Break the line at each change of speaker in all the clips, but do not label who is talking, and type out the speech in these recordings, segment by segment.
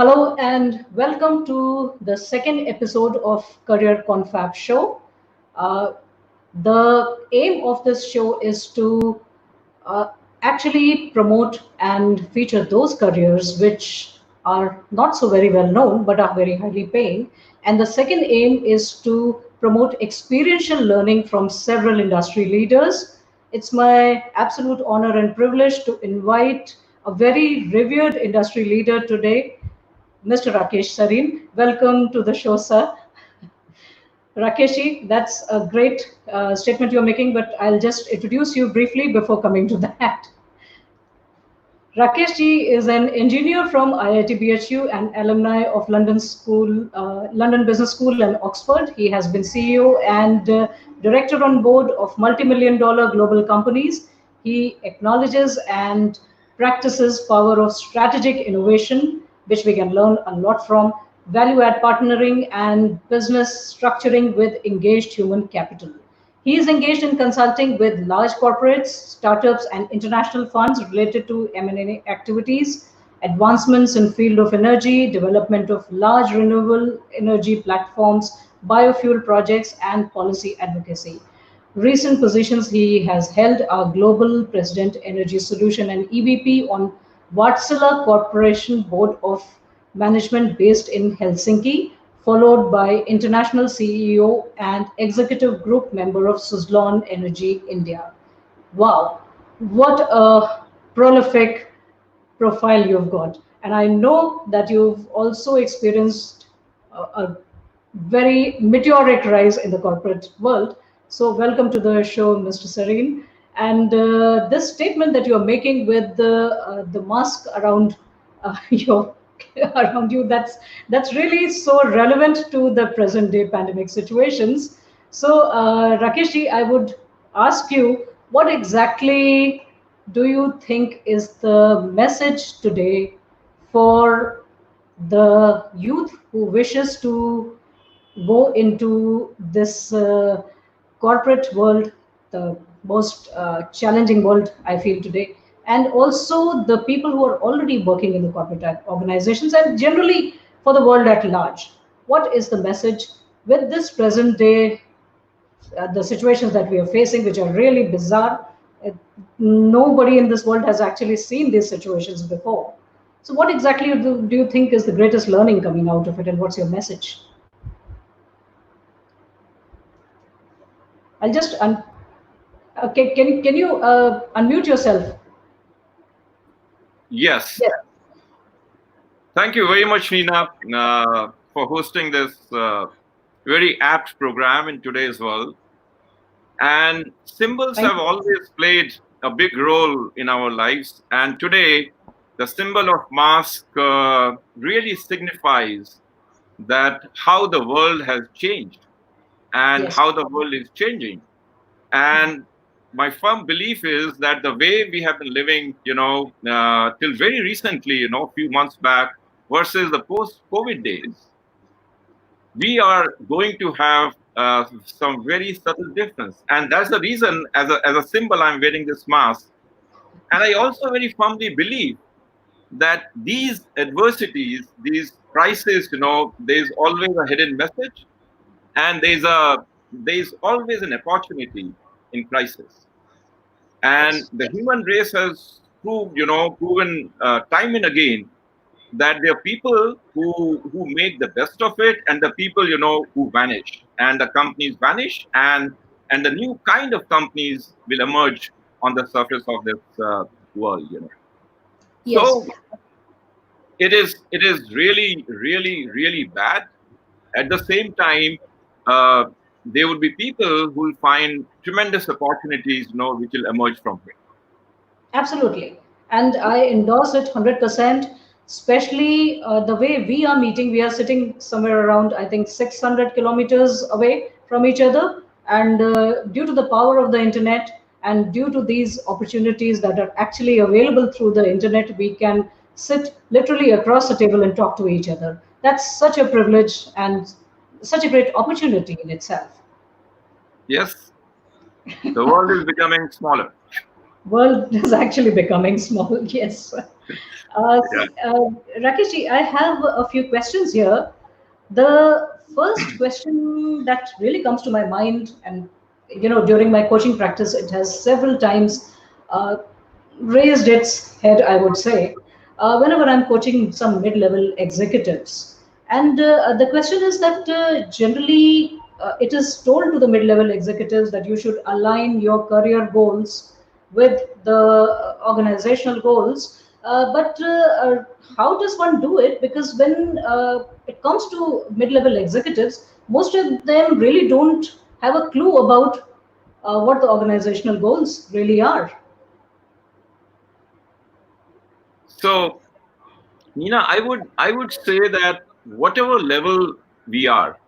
Hello and welcome to the second episode of Career Confab Show. Uh, the aim of this show is to uh, actually promote and feature those careers which are not so very well known but are very highly paying. And the second aim is to promote experiential learning from several industry leaders. It's my absolute honor and privilege to invite a very revered industry leader today, Mr. Rakesh Sarin. Welcome to the show, sir. Rakeshi, that's a great statement you're making, but I'll just introduce you briefly before coming to that. Rakesh ji is an engineer from IIT BHU and alumni of London Business School and Oxford. He has been CEO and director on board of multi-million dollar global companies. He acknowledges and practices power of strategic innovation, which we can learn a lot from, value add partnering and business structuring with engaged human capital. He is engaged in consulting with large corporates, startups, and international funds related to M&A activities, advancements in field of energy, development of large renewable energy platforms, biofuel projects, and policy advocacy. Recent positions he has held are Global President Energy Solution and EVP on Wartsila Corporation Board of Management based in Helsinki, followed by International CEO and Executive Group Member of Suzlon Energy India. Wow, what a prolific profile you've got. And I know that you've also experienced a very meteoric rise in the corporate world. So, welcome to the show, Mr. Serene. And this statement that you're making with the mask around your around you, that's really so relevant to the present day pandemic situations. So, Rakeshji, I would ask you, what exactly do you think is the message today for the youth who wishes to go into this corporate world, the most challenging world I feel today, and also the people who are already working in the corporate organizations and generally for the world at large? What is the message with this present day, the situations that we are facing, which are really bizarre? Uh, Nobody in this world has actually seen these situations before. So, what exactly do you think is the greatest learning coming out of it, and what's your message? I'll just okay. Can you unmute yourself?
Yes.
Yes.
Thank you very much, Neena, for hosting this very apt program in today's world. And symbols
Thank
have
you.
always played a big role in our lives. And today, the symbol of mask really signifies that how the world has changed and
Yes.
how the world is changing. And my firm belief is that the way we have been living, till very recently, a few months back, versus the post-COVID days, we are going to have some very subtle difference. And that's the reason, as a symbol, I'm wearing this mask. And I also very firmly believe that these adversities, these crises, there's always a hidden message, and there's always an opportunity in crisis. And
Yes.
the human race has proven time and again that there are people who make the best of it, and the people who vanish, and the companies vanish, and the new kind of companies will emerge on the surface of this world.
Yes.
So it is really, really, really bad. At the same time, uh, there would be people who will find tremendous opportunities, which will emerge from it.
Absolutely. And I endorse it 100%, especially the way we are meeting. We are sitting somewhere around, I think, 600 kilometers away from each other. And due to the power of the internet and due to these opportunities that are actually available through the internet, we can sit literally across the table and talk to each other. That's such a privilege and such a great opportunity in itself.
Yes, the world is becoming smaller.
World is actually becoming small. Yes.
Yeah.
Rakesh, I have a few questions here. The first question that really comes to my mind, and during my coaching practice, it has several times uh, raised its head, I would say, whenever I'm coaching some mid-level executives. And the question is that generally it is told to the mid-level executives that you should align your career goals with the organizational goals. But how does one do it? Because when it comes to mid-level executives, most of them really don't have a clue about what the organizational goals really are.
So, Nina, I would say that whatever level we are,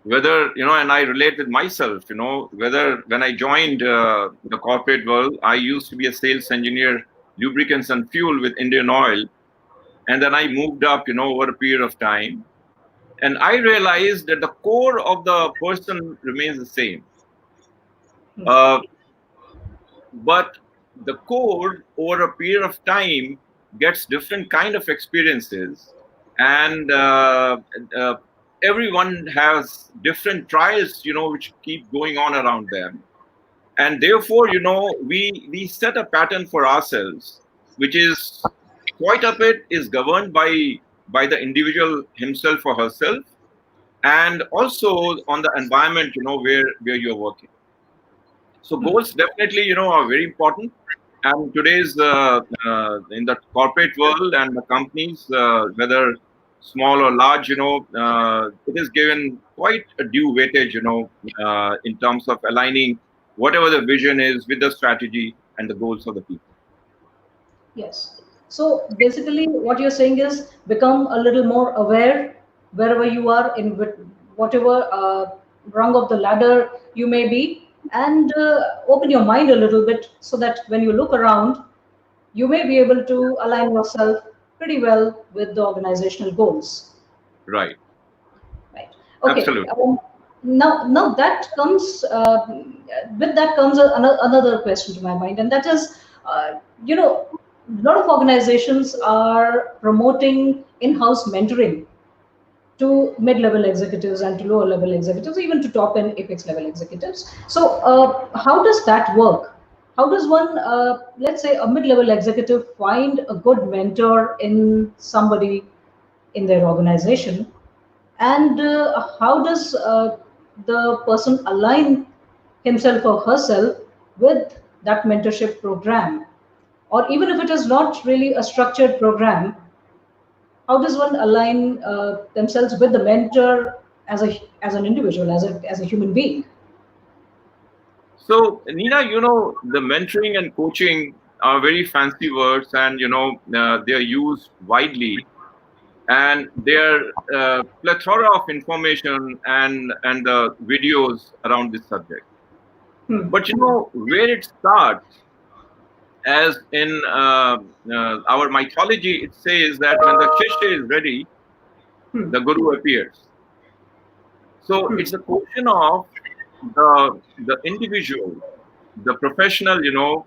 whether and I relate with myself, whether when I joined the corporate world, I used to be a sales engineer, lubricants and fuel with Indian Oil, and then I moved up, over a period of time, and I realized that the core of the person remains the same. Uh, but the core over a period of time gets different kind of experiences, and uh, everyone has different trials, which keep going on around them, and therefore, we set a pattern for ourselves, which is quite a bit is governed by the individual himself or herself, and also on the environment, where you're working. So goals definitely, are very important. And today's in the corporate world and the companies, whether small or large, it is given quite a due weightage, in terms of aligning whatever the vision is with the strategy and the goals of the people.
Yes. So basically, what you're saying is become a little more aware wherever you are in whatever rung of the ladder you may be, and open your mind a little bit so that when you look around, you may be able to align yourself pretty well with the organizational goals.
Right.
Right. Okay.
Absolutely.
Now that comes with that comes another question to my mind, and that is, a lot of organizations are promoting in-house mentoring to mid-level executives and to lower-level executives, even to top and apex level executives. So, how does that work? How does one, let's say, a mid-level executive find a good mentor in somebody in their organization, and how does the person align himself or herself with that mentorship program? Or even if it is not really a structured program, how does one align themselves with the mentor as an individual, as a human being?
So, Nina, the mentoring and coaching are very fancy words, and they are used widely, and there are plethora of information and the videos around this subject.
Hmm.
But where it starts, as in our mythology, it says that when the shishya is ready,
Hmm.
the guru appears. So
Hmm.
it's a question of the individual, the professional,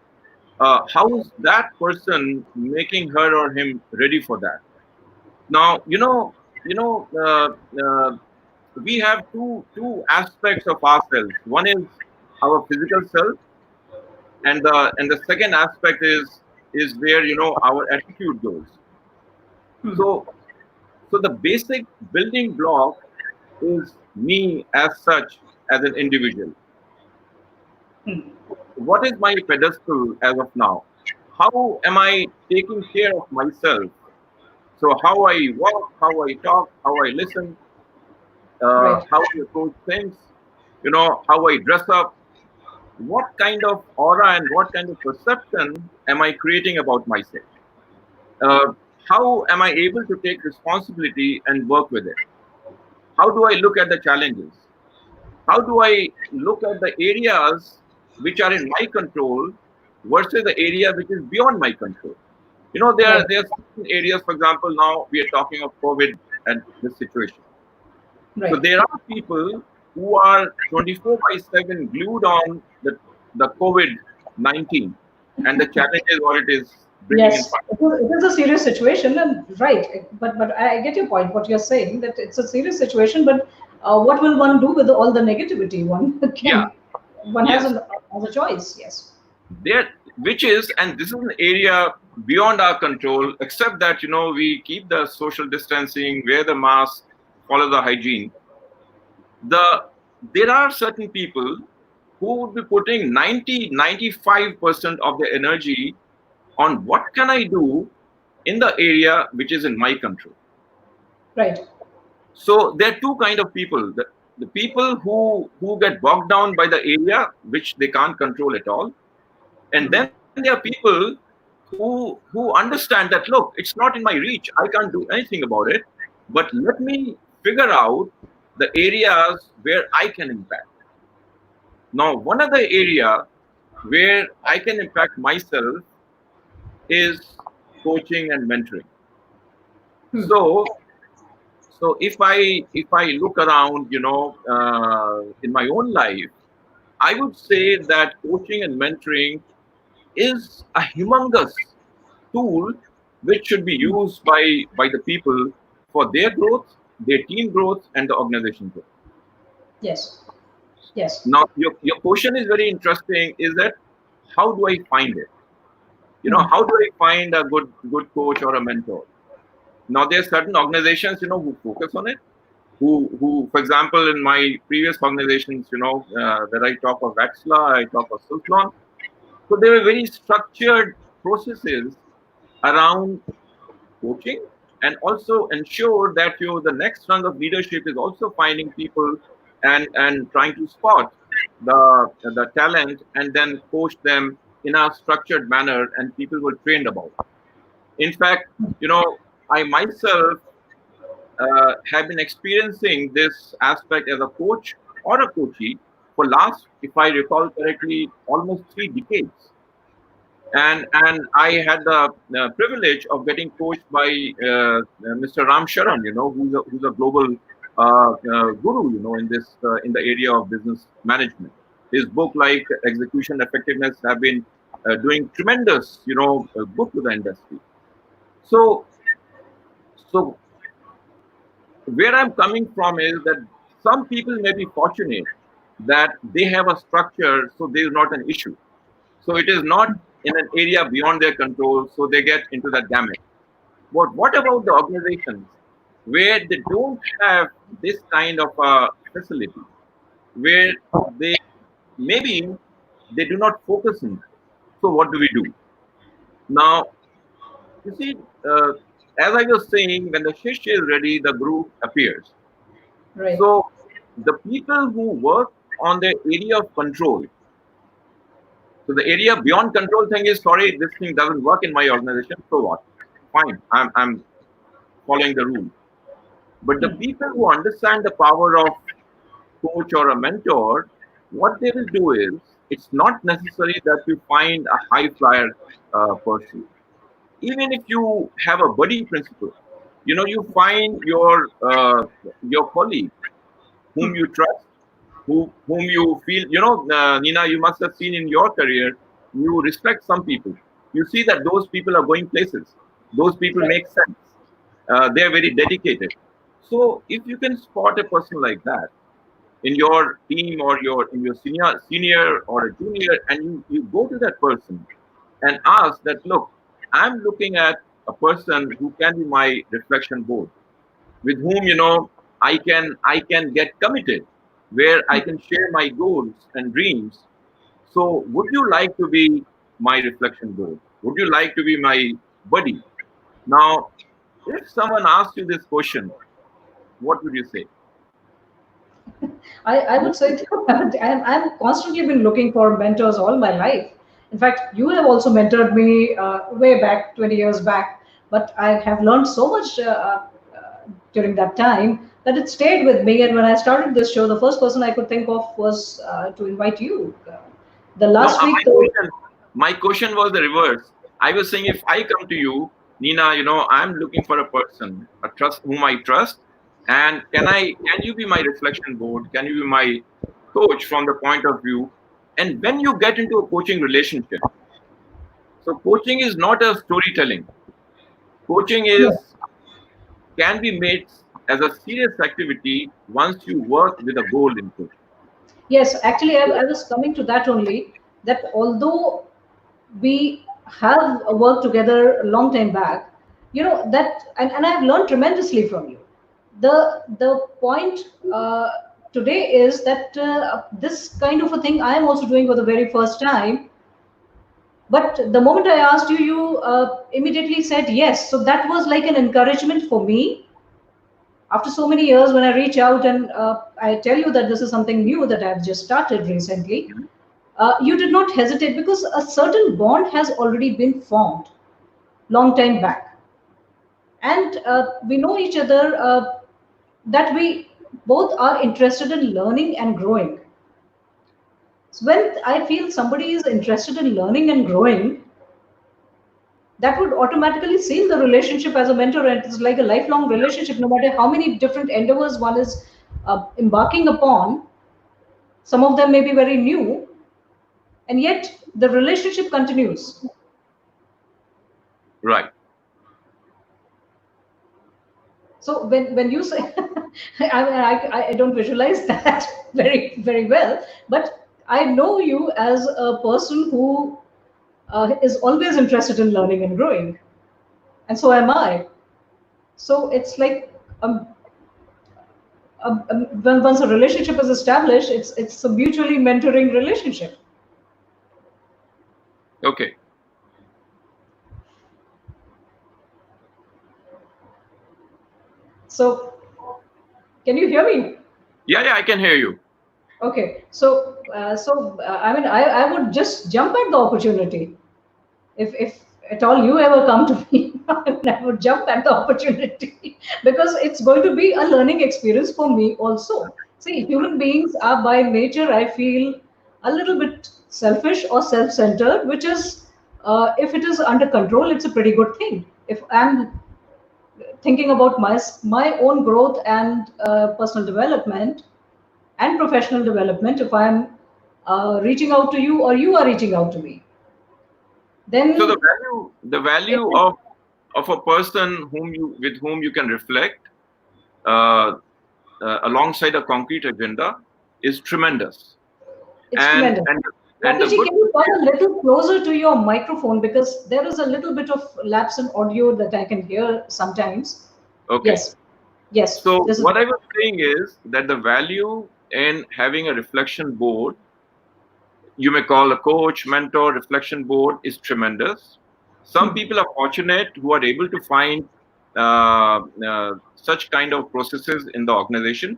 how is that person making her or him ready for that? Now, you know, we have two aspects of ourselves. One is our physical self, and the second aspect is where our attitude goes.
Hmm.
So so the basic building block is me as such, as an individual.
Hmm.
What is my pedestal as of now? How am I taking care of myself? So how I walk, how I talk, how I listen,
Right.
how I approach things, how I dress up, what kind of aura and what kind of perception am I creating about myself? Uh, how am I able to take responsibility and work with it? How do I look at the challenges? How do I look at the areas which are in my control versus the area which is beyond my control?
Right.
There are certain areas, for example, now we are talking of COVID and this situation. So
Right.
there are people who are 24 by 7 glued on the COVID 19. and the challenges what it is bringing in
Yes,
front.
it is a serious situation, and right. But I get your point. What you're saying, that it's a serious situation, but what will one do with all the negativity? One
Yeah,
can, one
yes,
has a choice. Yes.
there, which is, and this is an area beyond our control, except that, we keep the social distancing, wear the mask, follow the hygiene. There are certain people who would be putting 90-95% of their energy on what can I do in the area which is in my control.
Right.
So there are two kind of people. The people who get bogged down by the area which they can't control at all. And then there are people who understand that, look, it's not in my reach. I can't do anything about it. But let me figure out the areas where I can impact. Now, one other area where I can impact myself is coaching and mentoring. So, if I look around, in my own life, I would say that coaching and mentoring is a humongous tool which should be used by the people for their growth, their team growth, and the organization growth.
Yes. Yes.
Now, your question is very interesting. Is that how do I find it?
Hmm.
How do I find a good coach or a mentor? Now, there are certain organizations, who focus on it. For example, in my previous organizations, where I talk of Wartsila, I talk of Suzlon. So there were very structured processes around coaching, and also ensure that the next rung of leadership is also finding people and trying to spot the talent and then coach them in a structured manner, and people were trained about. In fact, I myself have been experiencing this aspect as a coach or a coachee for last, if I recall correctly, almost 3 decades. And I had the privilege of getting coached by Mr. Ram Sharan, who's a global guru, in the area of business management. His book, like Execution Effectiveness, have been doing tremendous, good to the industry. So, so where I'm coming from is that some people may be fortunate that they have a structure, so there is not an issue. So it is not in an area beyond their control, so they get into that gamut. But what about the organizations where they don't have this kind of a facility, where they maybe they do not focus on that? So what do we do? Now, you see, as I was saying, when the shishya is ready, the guru appears.
Right.
So the people who work on their area of control, so the area beyond control thing is, sorry, this thing doesn't work in my organization. So what? Fine, I'm following the rule. But the people who understand the power of coach or a mentor, what they will do is, it's not necessary that you find a high flyer person. Even if you have a buddy principle, you find your colleague whom you trust, whom you feel, Neena, you must have seen in your career, you respect some people. You see that those people are going places. Those people
Right.
make sense. They're very dedicated. So if you can spot a person like that in your team, or in your senior or a junior, and you go to that person and ask that, look, I'm looking at a person who can be my reflection board, with whom I can get committed, where I can share my goals and dreams. So would you like to be my reflection board? Would you like to be my buddy? Now, if someone asks you this question, what would you say?
I would say that I'm constantly been looking for mentors all my life. In fact, you have also mentored me way back, 20 years back, but I have learned so much during that time that it stayed with me. And when I started this show, the first person I could think of was to invite you. The
No,
last week,
my question was the reverse. I was saying, if I come to you, Neena, I'm looking for a person, a trust whom I trust, and can you be my reflection board? Can you be my coach from the point of view? And when you get into a coaching relationship, So coaching is not a storytelling. Coaching
Yes.
can be made as a serious activity once you work with a goal in coaching.
Yes, actually, I was coming to that only. That although we have worked together a long time back, that, and I've learned tremendously from you. The point today is that this kind of a thing I am also doing for the very first time. But the moment I asked you, you immediately said yes. So that was like an encouragement for me. After so many years, when I reach out and I tell you that this is something new that I've just started recently, you did not hesitate because a certain bond has already been formed long time back, and we know each other, that we both are interested in learning and growing. So when I feel somebody is interested in learning and growing, that would automatically seal the relationship as a mentor, and it's like a lifelong relationship. No matter how many different endeavors one is embarking upon, some of them may be very new, and yet the relationship continues.
Right.
So when you say, I don't visualize that very well, but I know you as a person who is always interested in learning and growing, and so am I. So it's like, um, when once a relationship is established, it's a mutually mentoring relationship.
Okay.
So can you hear me?
Yeah, yeah, I can hear you.
Okay, I mean, I would just jump at the opportunity. If at all you ever come to me, I would jump at the opportunity because it's going to be a learning experience for me also. See, human beings are by nature, I feel, a little bit selfish or self-centered, which is, if it is under control, it's a pretty good thing. If I'm thinking about my own growth and personal development and professional development, if I'm reaching out to you or you are reaching out to me,
So
then
the
it,
value of a person with whom you can reflect uh, alongside a concrete agenda is tremendous.
it's
And
tremendous.
and and the
Rakeshji,
good
can you
thing
come a little closer to your microphone because there is a little bit of lapse in audio that I can hear sometimes.
okay.
Yes, yes,
So
this is
what I was saying is that the value in having a reflection board, you may call a coach, mentor, reflection board, is tremendous. Some
hmm,
people are fortunate who are able to find such kind of processes in the organization.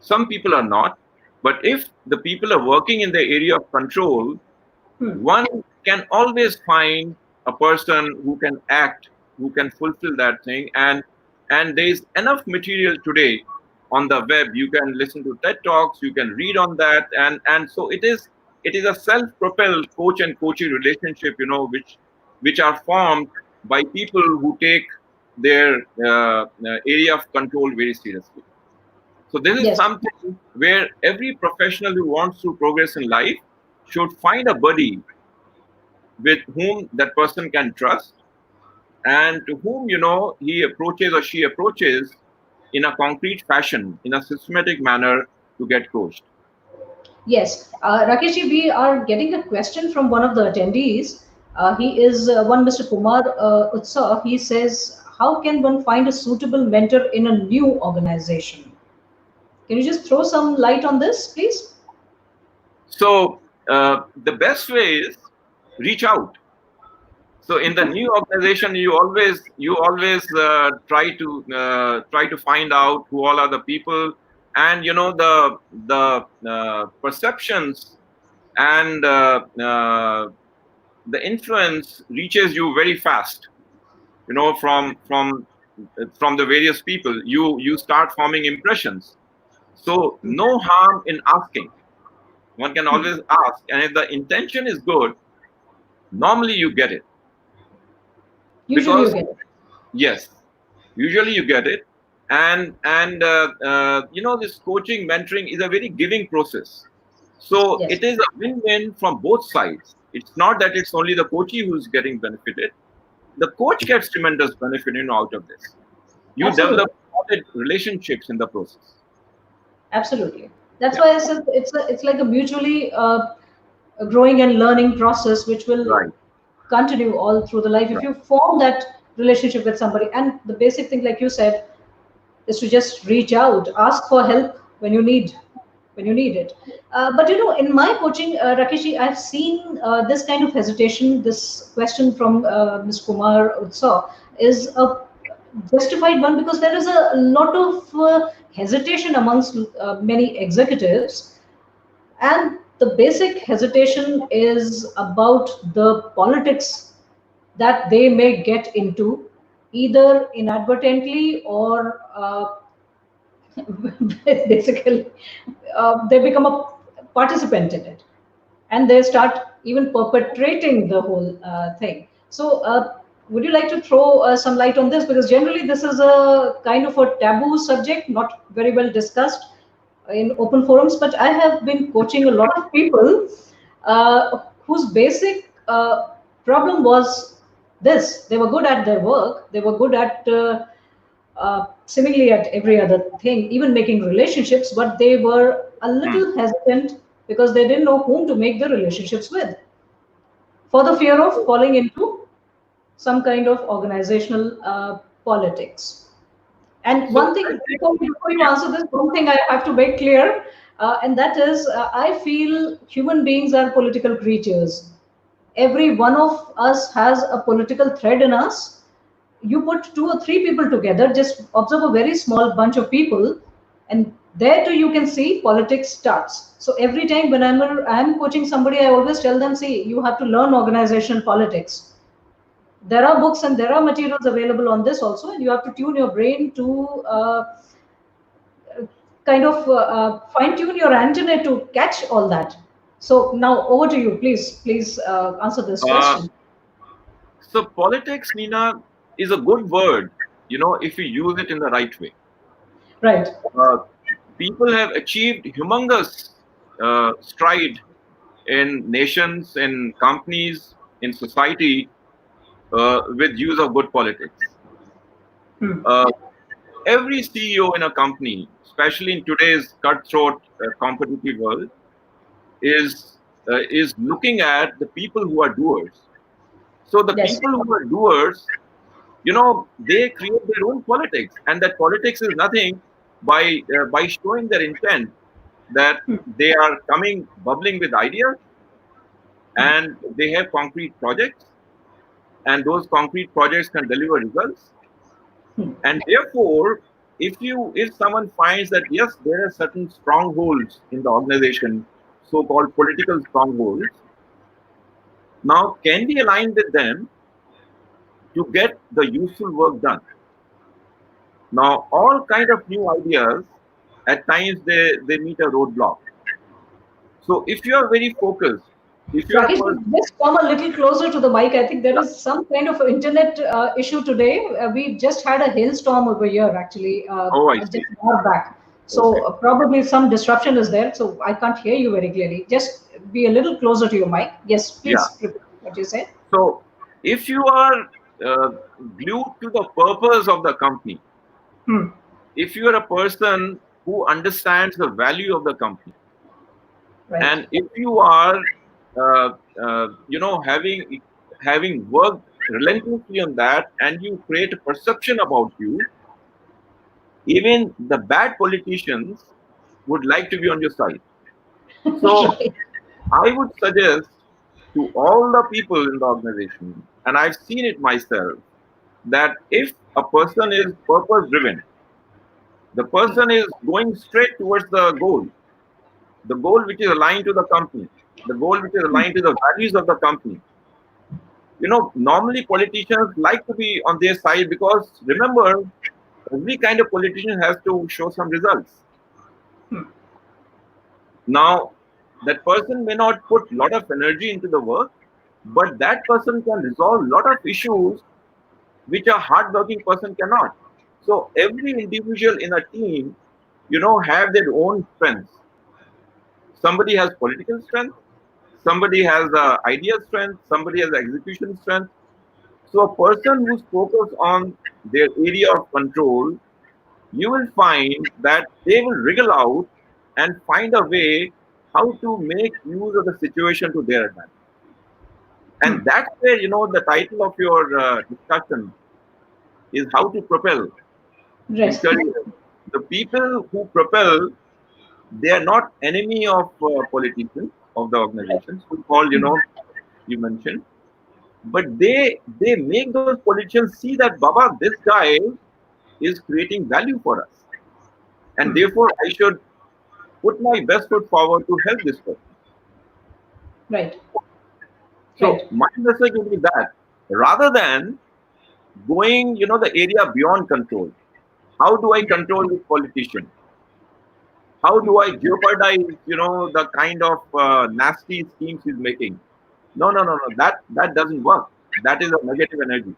Some people are not. But if the people are working in the area of control,
hmm,
one can always find a person who can act, who can fulfill that thing. And there is enough material today on the web. You can listen to TED Talks, you can read on that. And so it is a self-propelled coach and coachee relationship, which are formed by people who take their area of control very seriously. So this is
yes,
something where every professional who wants to progress in life should find a buddy with whom that person can trust, and to whom he approaches or she approaches in a concrete fashion, in a systematic manner, to get coached.
yes. Rakeshji, we are getting a question from one of the attendees. He is one Mr. Kumar Utsav. He says, how can one find a suitable mentor in a new organization? Can you just throw some light on this, please?
So the best way is reach out. So in the new organization, you always try to find out who all are the people, and the perceptions and the influence reaches you very fast. From the various people, you start forming impressions. So no harm in asking. One can always ask, and if the intention is good, normally you get it.
Usually you
Because
get it.
yes, usually you get it. And this coaching mentoring is a very giving process. So
Yes.
it is a win-win from both sides. It's not that it's only the coachee who's getting benefited. The coach gets tremendous benefit out of this. You
Absolutely.
develop solid relationships in the process.
Absolutely. That's
Yeah.
why I said it's like a mutually growing and learning process, which will
Right.
continue all through the life if
Right.
you form that relationship with somebody. And the basic thing, like you said, is to just reach out, ask for help when you need it. But in my coaching, Rakeshi, I've seen this kind of hesitation. This question from Ms. Kumar Utsaw is a justified one, because there is a lot of hesitation amongst many executives, and the basic hesitation is about the politics that they may get into, either inadvertently or basically they become a participant in it, and they start even perpetrating the whole thing. So would you like to throw some light on this, because generally this is a kind of a taboo subject, not very well discussed in open forums, but I have been coaching a lot of people whose basic problem was this: they were good at their work, they were good at seemingly at every other thing, even making relationships, but they were a
Hmm.
little hesitant because they didn't know whom to make the relationships with, for the fear of falling into some kind of organizational politics. And
So
one
I
thing,
think,
before you
yeah.
answer this, one thing I have to make clear, and that is, I feel human beings are political creatures. Every one of us has a political thread in us. You put two or three people together, just observe a very small bunch of people, and there too you can see politics starts. So every time when I'm coaching somebody, I always tell them, see, you have to learn organizational politics. There are books and there are materials available on this also, and you have to tune your brain to kind of fine tune your antenna to catch all that. So now over to you, please answer this
Uh,
question.
so politics, Nina, is a good word, if you use it in the right way.
Right.
Uh, People have achieved humongous stride in nations, in companies, in society with use of good politics.
Hmm.
Uh, every CEO in a company, especially in today's cutthroat competitive world, is looking at the people who are doers. So the
Yes.
people who are doers, they create their own politics, and that politics is nothing by showing their intent that
Hmm.
they are coming bubbling with ideas, and they have concrete projects, and those concrete projects can deliver results.
Hmm.
And therefore, if someone finds that yes, there are certain strongholds in the organization, so-called political strongholds, now can we align with them to get the useful work done? Now, all kind of new ideas, at times they meet a roadblock. So if you are very focused, if you are a
Rakesh,
person,
just come a little closer to the mic. I think there
yeah,
is some kind of internet issue today. We just had a hailstorm over here, actually,
oh, I
just
see.
an hour back. So
Okay.
probably some disruption is there. So I can't hear you very clearly. Just be a little closer to your mic. Yes,
Yeah.
please repeat what you said.
So if you are uh, glued to the purpose of the company,
Hmm.
if you are a person who understands the value of the company,
Right.
and if you are, having worked relentlessly on that, and you create a perception about you, even the bad politicians would like to be on your side. So
Right.
I would suggest to all the people in the organization, and I've seen it myself, that if a person is purpose driven, the person is going straight towards the goal which is aligned to the company, the goal which is aligned to the values of the company. Normally politicians like to be on their side because remember, every kind of politician has to show some results. Now, that person may not put a lot of energy into the work, but that person can resolve a lot of issues which a hardworking person cannot. So every individual in a team, have their own strengths. Somebody has political strength, somebody has the idea strength, somebody has the execution strength. So a person who's focused on their area of control, you will find that they will wriggle out and find a way how to make use of the situation to their advantage. And that's where, the title of your discussion is how to propel in
Right.
career. The people who propel, they are not enemy of politicians of the organizations who call, you mentioned, but they make those politicians see that Baba, this guy is creating value for us, and therefore I should put my best foot forward to help this person.
Right.
So
Right.
my message would be that rather than going, the area beyond control, how do I control this politician? How do I jeopardize, the kind of nasty schemes he's making? No, no, no, no. That doesn't work. That is a negative energy.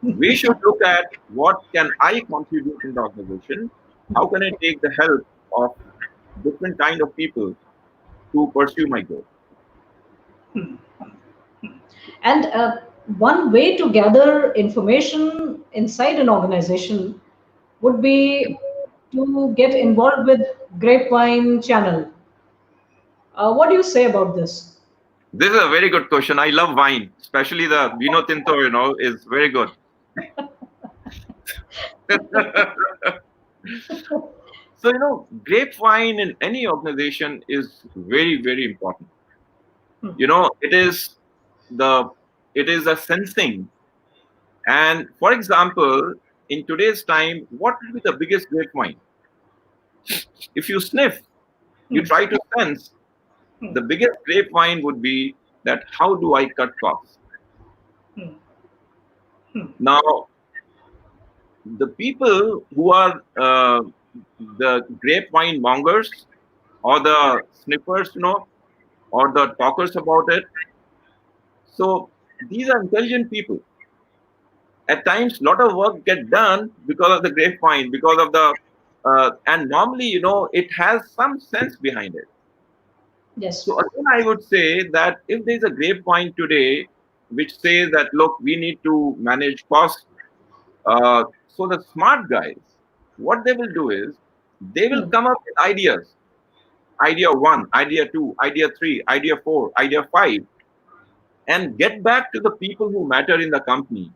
We should look at what can I contribute in the organization? How can I take the help of different kind of people to pursue my goal?
And one way to gather information inside an organization would be to get involved with Grapevine channel. What do you say about this?
This is a very good question. I love wine, especially the Vino Tinto, is very good. So, grapevine in any organization is very, very important. It is the it is a sensing. And for example, in today's time, what will be the biggest grapevine? If you sniff, you try to sense, the biggest grapevine would be that how do I cut costs? Now, the people who are the grapevine mongers or the sniffers, or the talkers about it. So these are intelligent people. At times, a lot of work get done because of the grapevine, because of the and normally, it has some sense behind it.
Yes.
So again, I would say that if there is a grapevine today which says that look, we need to manage costs, so the smart guys, what they will do is they will come up with ideas. Idea one, idea two, idea three, idea four, idea five, and get back to the people who matter in the company.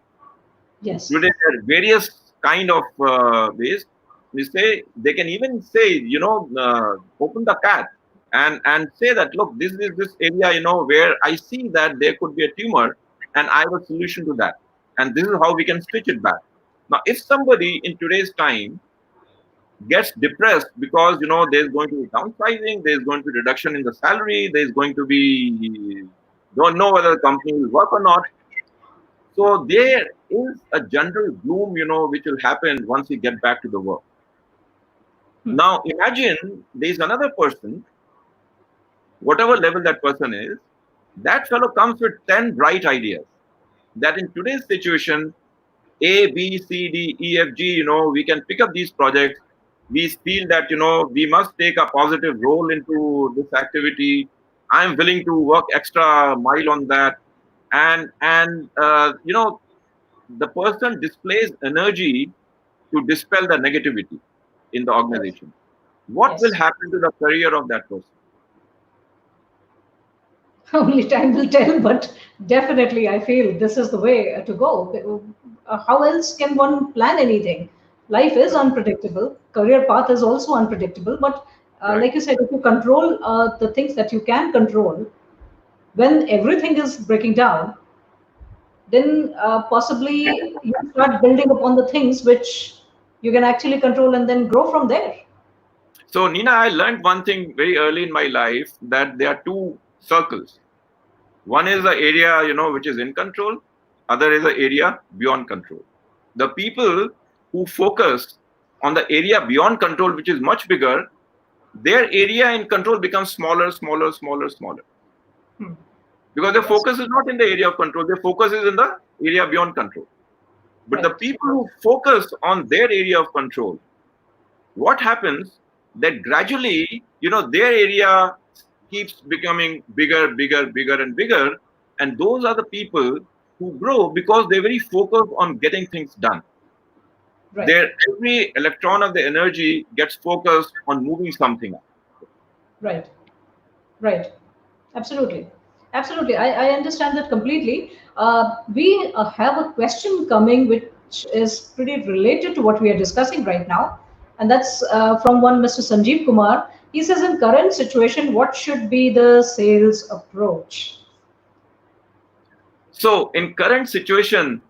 Yes.
Today, there are various kind of ways. They can even say, open the cat and say that look, this is this area, where I see that there could be a tumor, and I have a solution to that, and this is how we can stitch it back. Now, if somebody in today's time gets depressed because there's going to be downsizing, there's going to be reduction in the salary, there's going to be don't know whether the company will work or not. So there is a general gloom, which will happen once you get back to the work. Now imagine there's another person, whatever level that person is, that fellow comes with 10 bright ideas that in today's situation, A, B, C, D, E, F, G, we can pick up these projects. We feel that, we must take a positive role into this activity. I'm willing to work extra mile on that. And the person displays energy to dispel the negativity in the
Yes.
organization. What will
Yes.
happen to the career of that person?
Only time will tell, but definitely I feel this is the way to go. How else can one plan anything? Life is unpredictable. Career path is also unpredictable. But
Right.
like you said, if you control the things that you can control, when everything is breaking down, then possibly you start building upon the things which you can actually control and then grow from there.
So, Nina, I learned one thing very early in my life, that there are two circles. One is the area, which is in control. Other is the area beyond control. The people who focus on the area beyond control, which is much bigger, their area in control becomes smaller, smaller, smaller, smaller. Because their
Yes.
focus is not in the area of control, their focus is in the area beyond control. But the
Right.
people who focus on their area of control, what happens that gradually, their area keeps becoming bigger, bigger, bigger, and bigger. And those are the people who grow because they're very focused on getting things done.
Right.
Their every electron of the energy gets focused on moving something up.
Right. Right. Absolutely. Absolutely. I understand that completely. We have a question coming which is pretty related to what we are discussing right now. And that's from one Mr. Sanjeev Kumar. He says, in current situation, what should be the sales approach?
So in current situation,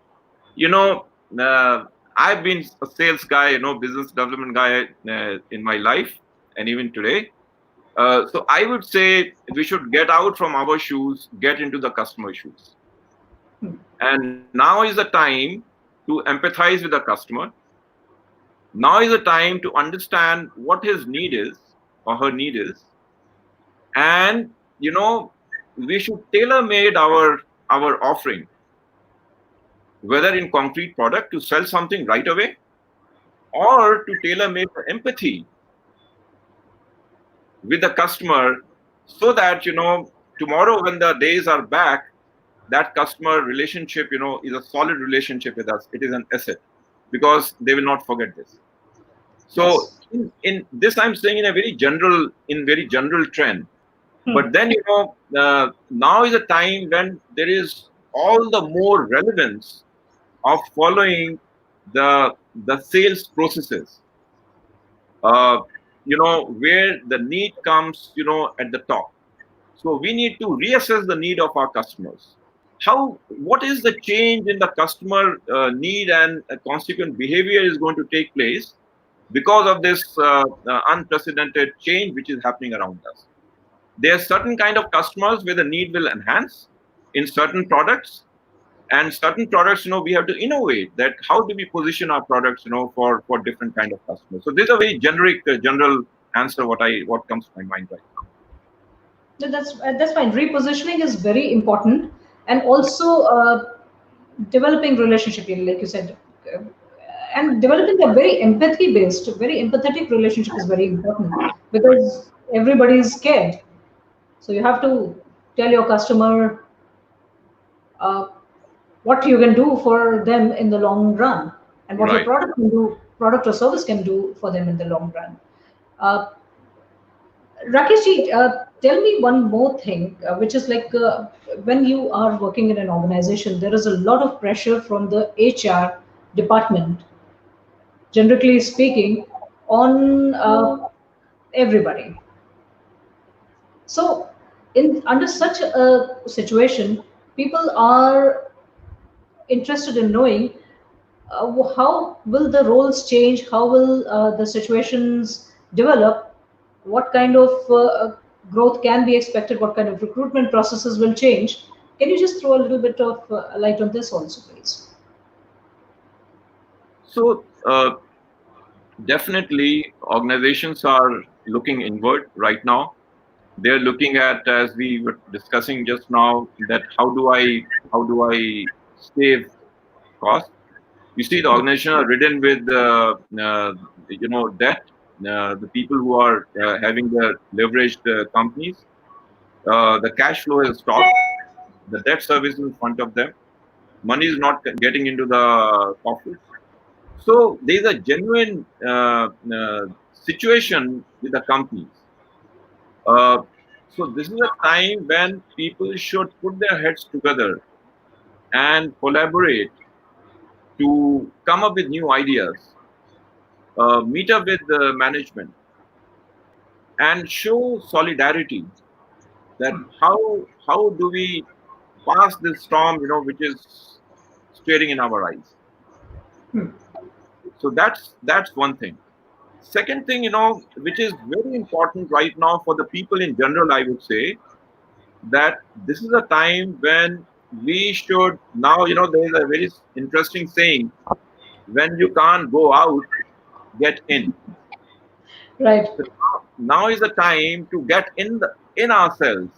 you know, uh, I've been a sales guy, business development guy in my life, and even today. So I would say we should get out from our shoes, get into the customer shoes.
Hmm.
And now is the time to empathize with the customer. Now is the time to understand what his need is or her need is. And, we should tailor made our offering, whether in concrete product to sell something right away or to tailor make empathy with the customer so that, tomorrow when the days are back, that customer relationship, is a solid relationship with us. It is an asset because they will not forget this. So
Yes.
in this, I'm saying in very general trend.
Hmm.
But then, now is a time when there is all the more relevance of following the sales processes. Where the need comes, at the top. So we need to reassess the need of our customers. What is the change in the customer need and consequent behavior is going to take place because of this unprecedented change which is happening around us. There are certain kind of customers where the need will enhance in certain products, and certain products, we have to innovate that how do we position our products, for different kind of customers. So this is a very generic general answer what comes to my mind right now.
That's fine. Repositioning is very important, and also developing relationship, like you said, uh, and developing a very empathy based, very empathetic relationship is very important
Right.
because everybody is scared. So you have to tell your customer uh, what you can do for them in the long run, and what your
Right.
product can do, product or service can do for them in the long run. Uh, Rakeshji, tell me one more thing, which is like when you are working in an organization, there is a lot of pressure from the HR department, generally speaking, on everybody. So, in under such a situation, people are interested in knowing how will the roles change, how will the situations develop, what kind of growth can be expected, what kind of recruitment processes will change. Can you just throw a little bit of light on this also, please?
So definitely organizations are looking inward right now. They're looking at, as we were discussing just now, that how do I save cost. You see, the organization are ridden with debt. The people who are having the leveraged companies, the cash flow is stopped. The debt service is in front of them. Money is not getting into the coffers. So there's a genuine situation with the companies. Uh, so this is a time when people should put their heads together and collaborate to come up with new ideas, meet up with the management, and show solidarity. That how do we pass this storm, which is staring in our eyes.
Hmm.
So that's one thing. Second thing, which is very important right now for the people in general, I would say that this is a time when we should now, there is a very interesting saying: when you can't go out, get in.
Right.
So now is the time to get in ourselves,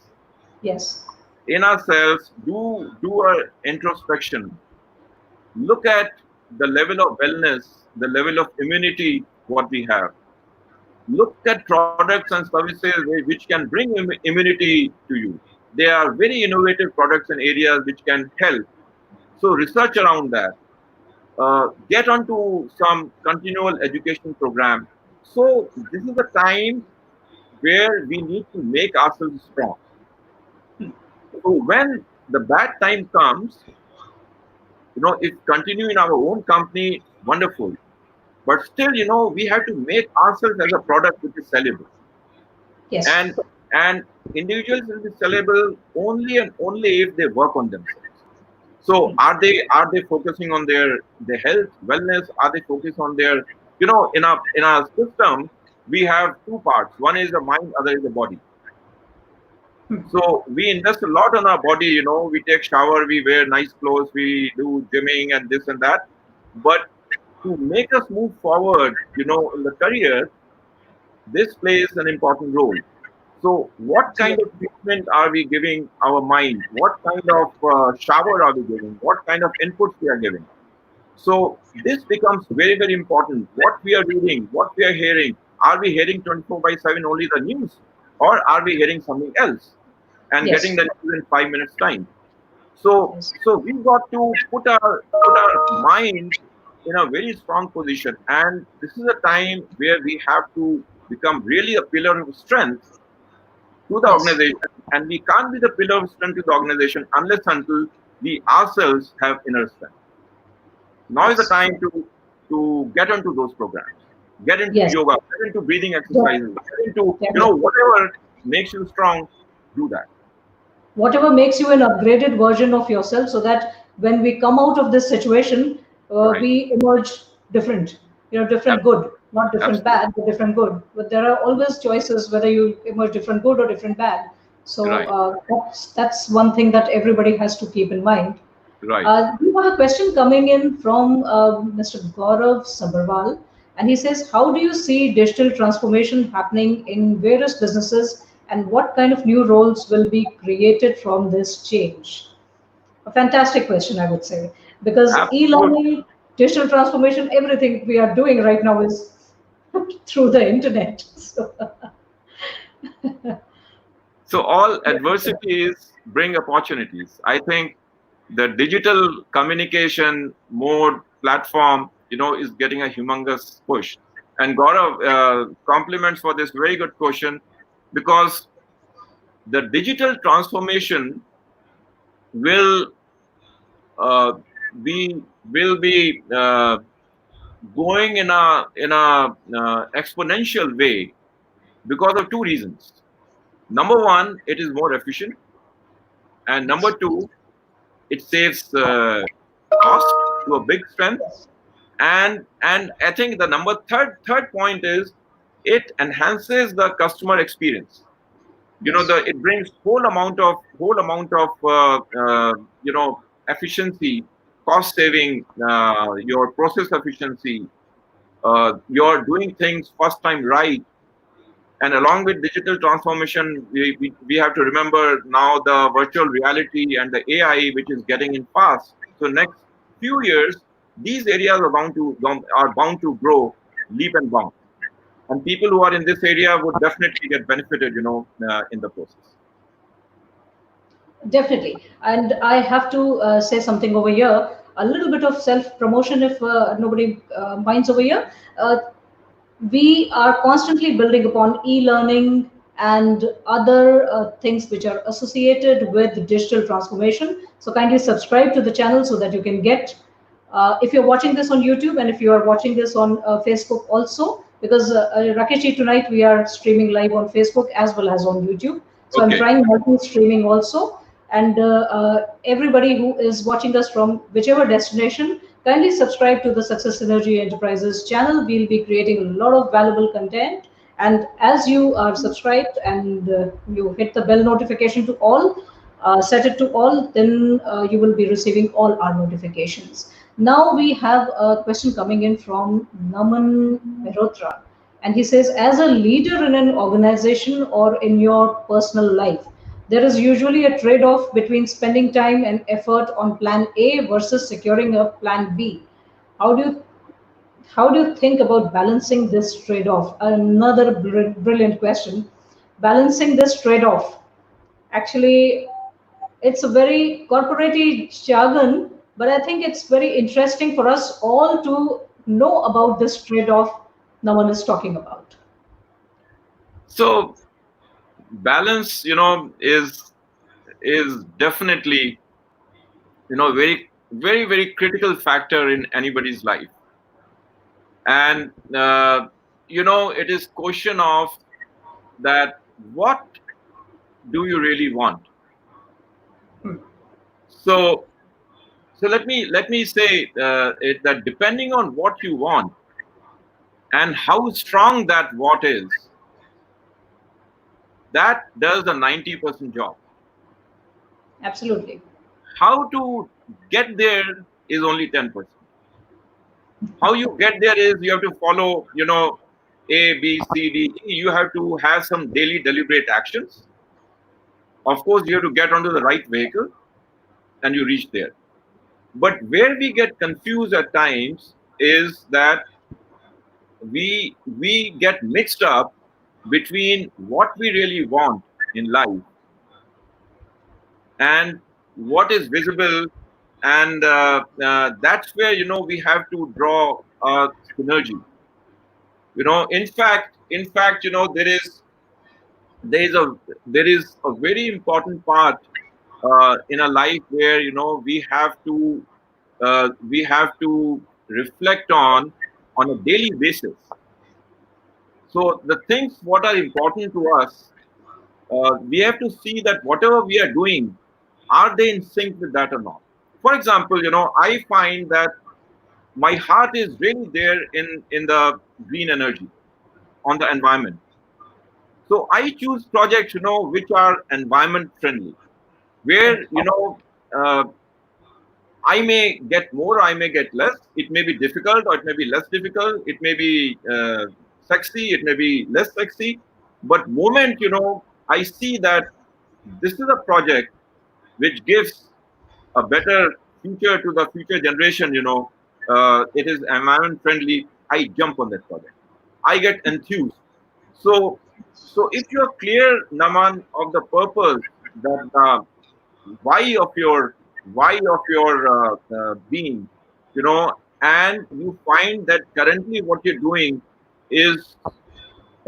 Yes.
do a introspection, look at the level of wellness, the level of immunity what we have, look at products and services which can bring immunity to you. They are very innovative products and areas which can help. So research around that. Get onto some continual education program. So this is the time where we need to make ourselves strong. So when the bad time comes, if continue in our own company, wonderful. But still, we have to make ourselves as a product which is sellable.
Yes.
And individuals will be sellable only and only if they work on themselves. So are they focusing on their health, wellness? Are they focused on their, in our system, we have two parts. One is the mind, other is the body. So we invest a lot on our body, we take shower, we wear nice clothes, we do gymming and this and that. But to make us move forward, in the career, this plays an important role. So what kind of
Absolutely.
treatment are we giving our mind? What kind of shower are we giving? What kind of inputs we are giving? So this becomes very, very important. What we are reading, what we are hearing, are we hearing 24 by 7 only the news? Or are we hearing something else and getting
Yes.
the news in 5 minutes time? So,
Yes.
so we've got to put our mind in a very strong position, and this is a time where we have to become really a pillar of strength to the
Yes.
organization, and we can't be the pillar of strength to the organization unless until we ourselves have inner strength. Now is the
Yes.
time to get into those programs, get into
Yes.
yoga, get into breathing
Def-
exercises, get into
Definitely.
whatever makes you strong. Do that.
Whatever makes you an upgraded version of yourself, so that when we come out of this situation,
Right.
we emerge different, different
Absolutely.
good, not different
Absolutely.
bad, but different good. But there are always choices whether you emerge different good or different bad. So
Right.
that's one thing that everybody has to keep in mind.
Right.
We have a question coming in from Mr. Gaurav Sabharwal, and he says, "How do you see digital transformation happening in various businesses, and what kind of new roles will be created from this change?" A fantastic question, I would say, because
Absolutely.
e-learning, digital transformation, everything we are doing right now is through the internet. So,
So all adversities bring opportunities. I think the digital communication mode platform, is getting a humongous push. And Gaurav, compliments for this very good question, because the digital transformation will uh, be going in a exponential way because of two reasons. Number one, it is more efficient, and number
yes,
two, it saves cost to a big strength.
yes,
And I think the third point is it enhances the customer experience.
yes,
It brings whole amount of efficiency, cost saving, your process efficiency. You're doing things first time right. And along with digital transformation, we have to remember now the virtual reality and the AI, which is getting in fast. So next few years, these areas are bound to grow leap and bound. And people who are in this area would definitely get benefited, in the process.
definitely. And I have to say something over here, a little bit of self promotion if nobody minds over here. Uh, we are constantly building upon e-learning and other things which are associated with digital transformation. So kindly subscribe to the channel so that you can get, if you're watching this on YouTube and if you are watching this on Facebook also, because Rakesh, tonight we are streaming live on Facebook as well as on YouTube. So I'm
Okay.
trying multi-streaming also. And everybody who is watching us from whichever destination, kindly subscribe to the Success Synergy Enterprises channel. We'll be creating a lot of valuable content. And as you are subscribed and you hit the bell notification to all, set it to all, then you will be receiving all our notifications. Now we have a question coming in from Naman Mehrotra. And he says, as a leader in an organization or in your personal life, there is usually a trade off between spending time and effort on plan A versus securing a plan B. How do you How do you think about balancing this trade-off? Another brilliant question. Balancing this trade-off. Actually, it's a very corporate jargon, but I think it's very interesting for us all to know about this trade-off Naman is talking about.
So balance, is definitely, very critical factor in anybody's life. And it is question of that, what do you really want? So let me say that depending on what you want and how strong that what is, that does the 90% job.
Absolutely.
How to get there is only 10%. How you get there is you have to follow, A, B, C, D, E. You have to have some daily deliberate actions. Of course, you have to get onto the right vehicle and you reach there. But where we get confused at times is that we get mixed up between what we really want in life and what is visible, and that's where we have to draw a synergy. In fact, there is a there is a very important part in a life where we have to reflect on a daily basis. So the things what are important to us, we have to see that whatever we are doing, are they in sync with that or not? For example, I find that my heart is really there in the green energy, on the environment. So I choose projects, which are environment friendly, where uh, I may get more, I may get less. It may be difficult, or it may be less difficult. It may be sexy, it may be less sexy. But moment I see that this is a project which gives a better future to the future generation, it is environment friendly, I jump on that project. I get enthused. So, so if you're clear, Naman, of the purpose, that why of your being, and you find that currently what you're doing is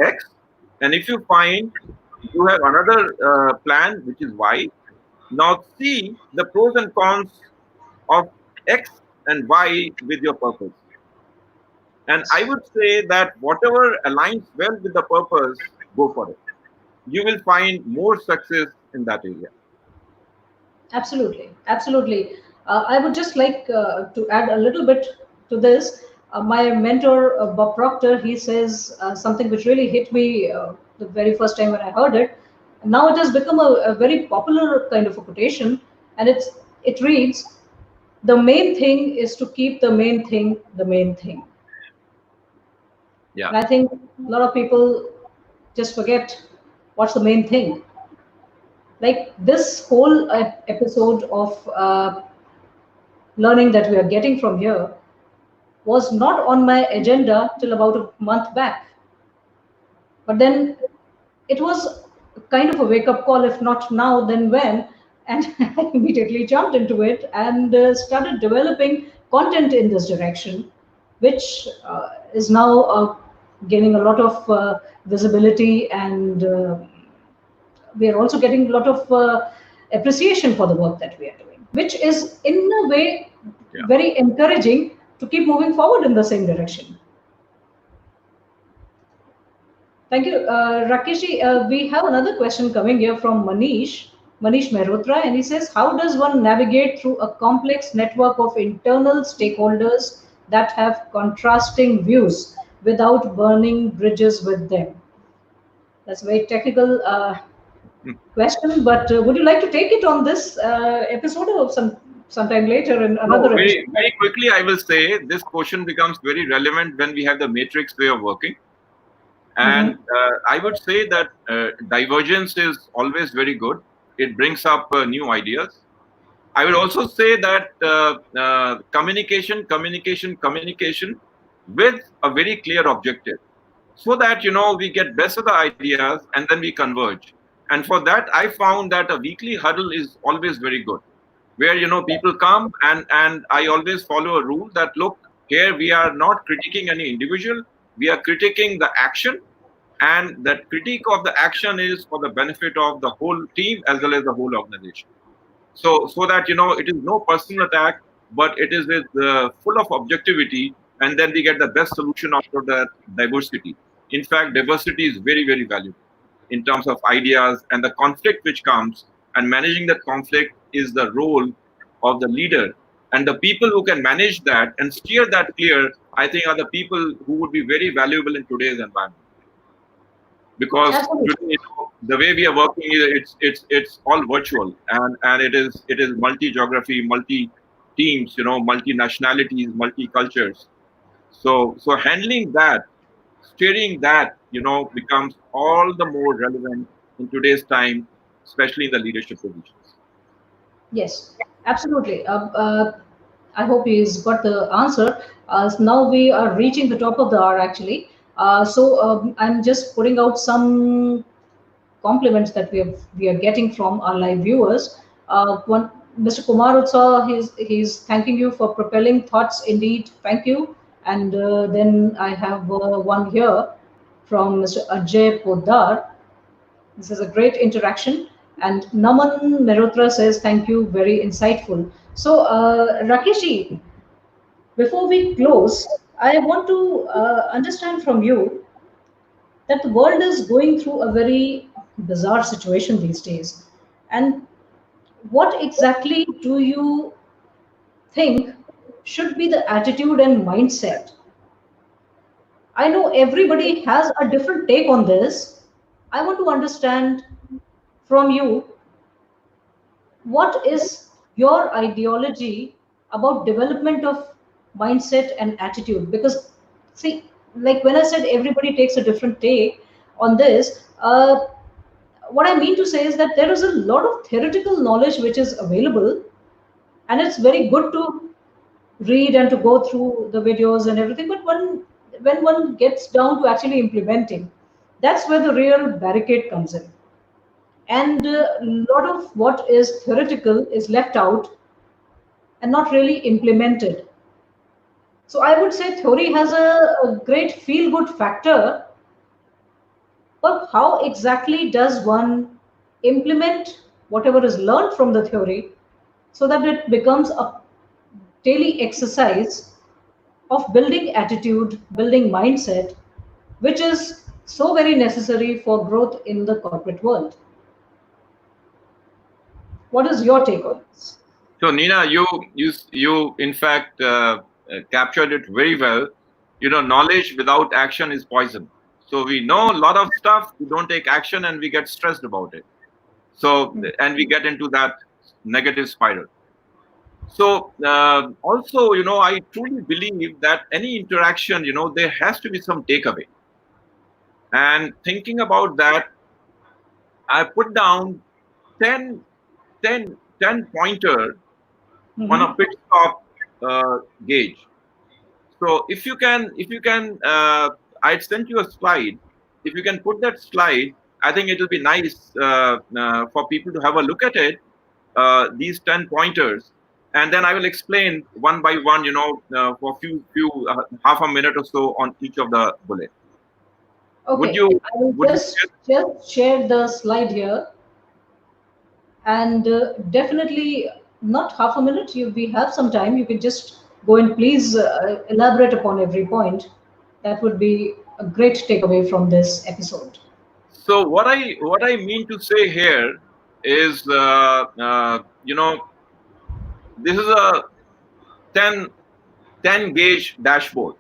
X, and if you find you have another plan which is Y, now see the pros and cons of X and Y with your purpose. And I would say that whatever aligns well with the purpose, go for it. You will find more success in that area.
Absolutely, absolutely. I would just like to add a little bit to this. My mentor, Bob Proctor, he says something which really hit me the very first time when I heard it. Now it has become a very popular kind of a quotation, and it reads, "The main thing is to keep the main thing the main thing."
Yeah.
And I think a lot of people just forget what's the main thing. Like this whole episode of learning that we are getting from here was not on my agenda till about a month back. But then it was kind of a wake up call, if not now, then when? And I immediately jumped into it and started developing content in this direction, which is now gaining a lot of visibility, and we are also getting a lot of appreciation for the work that we are doing, which is in a way
Yeah.
very encouraging to keep moving forward in the same direction. Thank you. Rakeshji, we have another question coming here from Manish Mehrotra, and he says, how does one navigate through a complex network of internal stakeholders that have contrasting views without burning bridges with them? That's a very technical question, but would you like to take it on this episode or sometime later in
No,
another episode?
very, very quickly, I will say this question becomes very relevant when we have the matrix way of working. And
Mhm.
I would say that divergence is always very good. It brings up new ideas. I would also say that communication, communication, communication. with a very clear objective, so that we get best of the ideas and then we converge. And for that, I found that a weekly huddle is always very good, where people come, and I always follow a rule that, look, here we are not critiquing any individual, we are critiquing the action, and that critique of the action is for the benefit of the whole team as well as the whole organization. So that it is no personal attack, but it is with full of objectivity, and then we get the best solution out of that diversity. In fact, diversity is very, very valuable in terms of ideas and the conflict which comes, and managing that conflict is the role of the leader. And the people who can manage that and steer that clear, I think, are the people who would be very valuable in today's environment. Because
Absolutely.
today, the way we are working, it's all virtual, and it is multi geography, multi teams, multi nationalities, multi cultures. So handling that, steering that, becomes all the more relevant in today's time, especially in the leadership positions.
Yes, absolutely. I hope he's got the answer. Now we are reaching the top of the hour, actually. I'm just putting out some compliments that we are getting from our live viewers. One, Mr. Kumar Utsav, he's thanking you for propelling thoughts. Indeed, thank you. And then I have one here from Mr. Ajay Poddar. This is a great interaction. And Naman Mehrotra says, thank you, very insightful. So, Rakeshi, before we close, I want to understand from you that the world is going through a very bizarre situation these days. And what exactly do you think should be the attitude and mindset? I know everybody has a different take on this. I want to understand from you, what is your ideology about development of mindset and attitude? Because, see, like when I said everybody takes a different take on this, what I mean to say is that there is a lot of theoretical knowledge which is available, and it's very good to read and to go through the videos and everything. But when one gets down to actually implementing, that's where the real barricade comes in. And a lot of what is theoretical is left out and not really implemented. So I would say theory has a great feel good factor, but how exactly does one implement whatever is learned from the theory so that it becomes a daily exercise of building attitude, building mindset, which is so very necessary for growth in the corporate world? What is your take on this?
So, Nina, you in fact captured it very well. Knowledge without action is poison. So we know a lot of stuff, we don't take action, and we get stressed about it. So, and we get into that negative spiral. So also, I truly believe that any interaction, there has to be some takeaway. And thinking about that, I put down 10, 10 pointer on a
Mm-hmm.
pit stop gauge. So if you can, I'd sent you a slide. If you can put that slide, I think it will be nice for people to have a look at it. These 10 pointers, and then I will explain one by one. For few half a minute or so on each of the bullet. Would
Okay,
you
I will
would you
just share the slide here, and definitely not half a minute. We have some time. You can just go and please elaborate upon every point. That would be a great takeaway from this episode.
So what I mean to say here is, this is a 10 10 gauge dashboard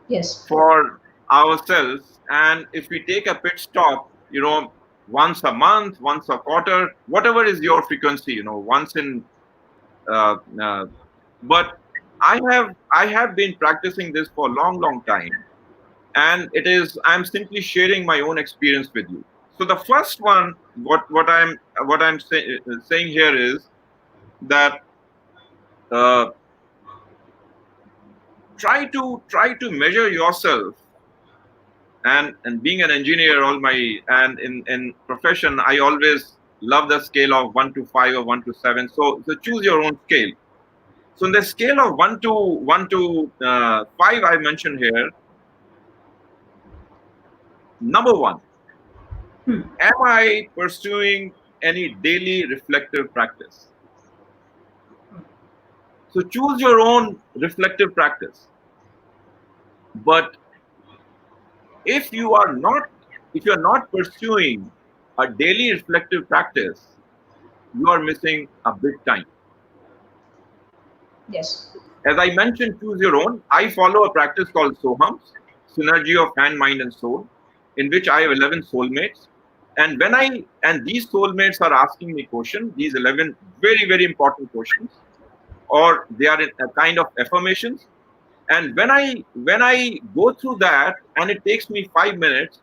Yes.
for ourselves. And if we take a pit stop, once a month, once a quarter, whatever is your frequency, once in, uh, uh, but I have been practicing this for a long, long time, and I'm simply sharing my own experience with you. So the first one, what I'm saying here is that, uh, try to measure yourself. And being an engineer, all my and in profession, I always love the scale of 1 to 5 or 1 to 7. So choose your own scale. So in the scale of one to 5, I mentioned here. Number one, am I pursuing any daily reflective practice? So choose your own reflective practice. But if you are not, if you are not pursuing a daily reflective practice, you are missing a big time.
Yes.
As I mentioned, choose your own. I follow a practice called Sohams, Synergy of Hand, Mind, and Soul, in which I have 11 soulmates. And these soulmates are asking me questions, these 11 very, very important questions, or they are in a kind of affirmations. And when I go through that, and it takes me 5 minutes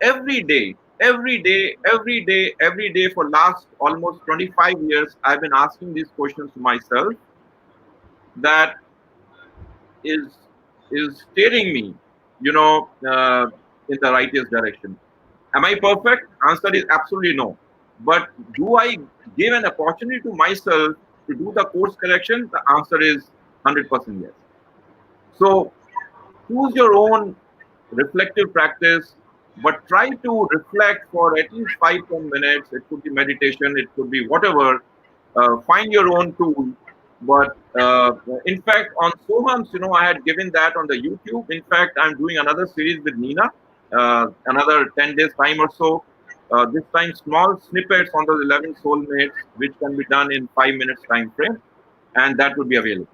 every day, every day for last almost 25 years, I've been asking these questions to myself. That is is steering me, in the righteous direction. Am I perfect? Answer is absolutely no. But do I give an opportunity to myself to do the course correction? The answer is 100% yes. So choose your own reflective practice, but try to reflect for at least 5 10 minutes. It could be meditation, it could be whatever. Find your own tool. But in fact, on Sohams, I had given that on the YouTube. In fact, I'm doing another series with Neena, another 10 days time or so. This time, small snippets on those 11 soulmates, which can be done in 5 minutes time frame, and that would be available.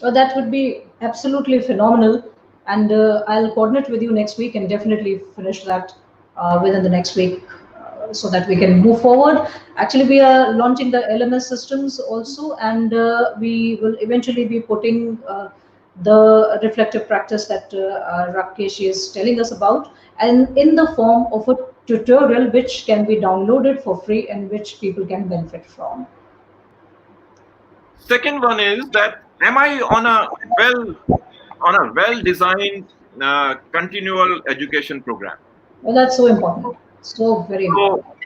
That would be absolutely phenomenal. And I'll coordinate with you next week and definitely finish that within the next week so that we can move forward. Actually, we are launching the LMS systems also, and we will eventually be putting the reflective practice that Rakesh is telling us about, and in the form of a tutorial which can be downloaded for free and which people can benefit from.
Second one is that, am I on a well designed continual education program?
Well, that's so important. So very
So
important.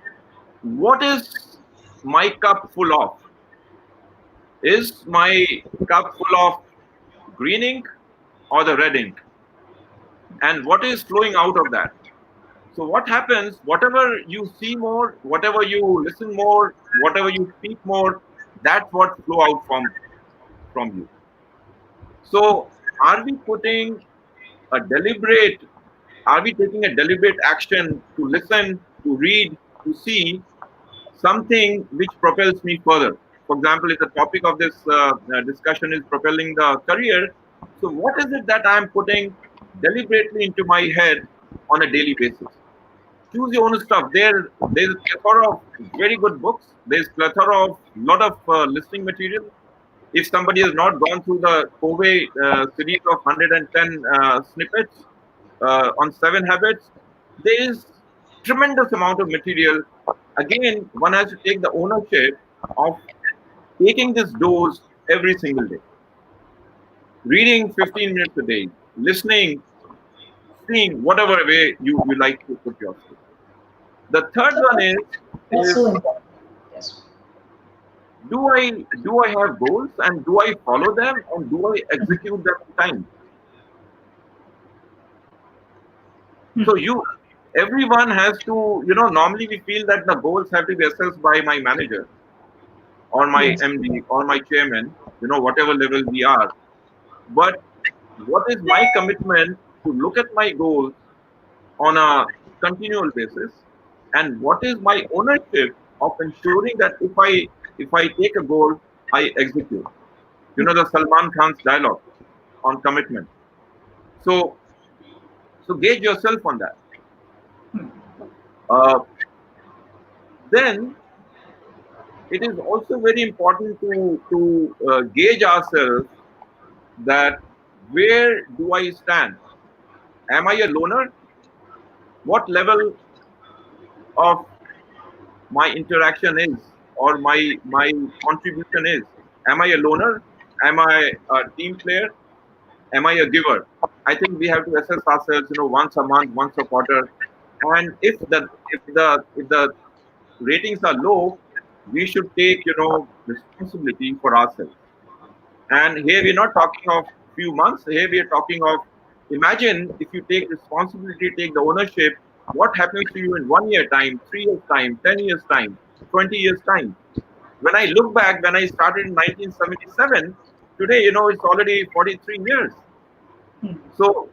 what is my cup full of? Is my cup full of green ink or the red ink? And what is flowing out of that? So what happens, whatever you see more, whatever you listen more, whatever you speak more, that's what flow out from you. So are we putting a deliberate, are we taking a deliberate action to listen, to read, to see something which propels me further? For example, if the topic of this discussion is propelling the career, so what is it that I'm putting deliberately into my head on a daily basis? Choose your own stuff. There's a plethora of very good books. There's plethora of lot of listening material. If somebody has not gone through the Covey series of 110 snippets on 7 habits, there is tremendous amount of material. Again, one has to take the ownership of taking this dose every single day. Reading 15 minutes a day, listening, seeing whatever way you like to put yourself. The third one
That's so
is
important. Yes.
do I have goals, and do I follow them, and do I execute them on time? So everyone has to, normally we feel that the goals have to be assessed by my manager or my
Yes.
MD or my chairman, whatever level we are. But what is my commitment to look at my goals on a continual basis, and what is my ownership of ensuring that if I take a goal, I execute. The Salman Khan's dialogue on commitment. So gauge yourself on that. Uh, then it is also very important to gauge ourselves that where do I stand? Am I a loner? What level of my interaction is, or my contribution is? Am I a loner? Am I a team player? am I a giver? I think we have to assess ourselves, once a month, once a quarter. And if the ratings are low, we should take, responsibility for ourselves. And here we're not talking of few months. Here we are talking of, imagine if you take responsibility, take the ownership, what happens to you in 1 year time, 3 years time, 10 years time, 20 years time. When I look back, when I started in 1977, today, it's already 43 years. So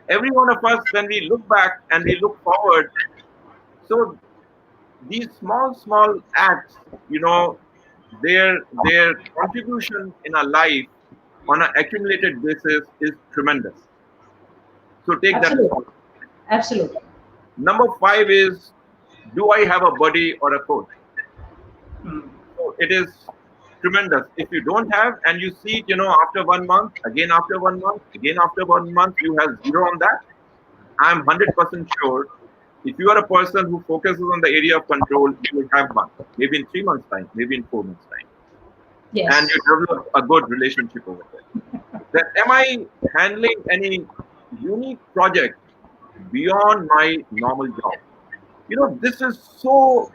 every one of us, when we look back and we look forward, so these small acts, their contribution in our life on an accumulated basis is tremendous. So take that
Absolutely.
responsibility.
Absolutely.
Number 5 is, do I have a buddy or a coach? So it is tremendous. If you don't have, and you see it, after 1 month, again after 1 month, again after 1 month, you have zero on that. I'm 100% sure if you are a person who focuses on the area of control, you will have one. Maybe in 3 months' time, maybe in 4 months' time. And
Yes.
you develop a good relationship over there. Then, am I handling any unique project beyond my normal job? This is so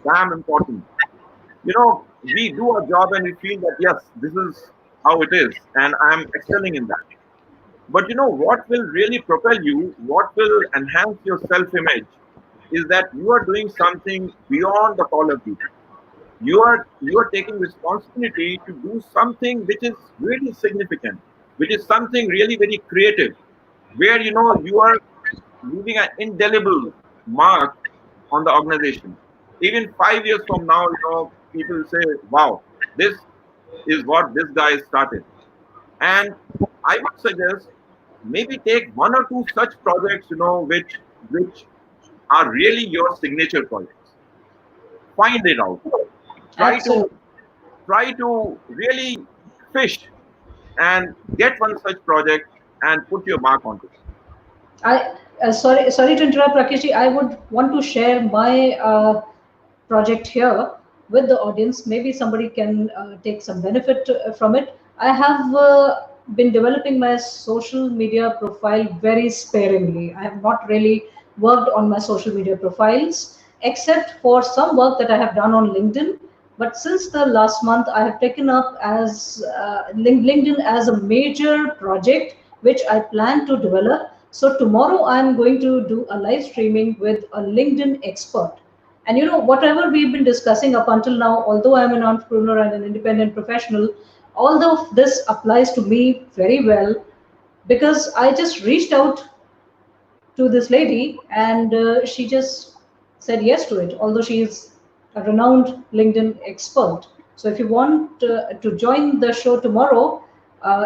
damn important. We do our job and we feel that yes, this is how it is, and I'm excelling in that. But what will really propel you, what will enhance your self-image, is that you are doing something beyond the call of duty. You are taking responsibility to do something which is really significant, which is something really very creative, where you are leaving an indelible mark on the organization. Even 5 years from now, people say, "Wow, this is what this guy started." And I would suggest maybe take one or two such projects, which are really your signature projects. Find it out. Try to
Absolutely.
try to really fish and get one such project and put your mark onto it.
I sorry to interrupt, Rakesh. I would want to share my project here with the audience. Maybe somebody can take some benefit from it. I have been developing my social media profile very sparingly. I have not really worked on my social media profiles, except for some work that I have done on LinkedIn. But since the last month, I have taken up as LinkedIn as a major project which I plan to develop. So tomorrow I am going to do a live streaming with a LinkedIn expert. And whatever we've been discussing up until now, although I'm an entrepreneur and an independent professional, all of this applies to me very well because I just reached out to this lady, and she just said yes to it, although she is a renowned LinkedIn expert. So if you want to join the show tomorrow,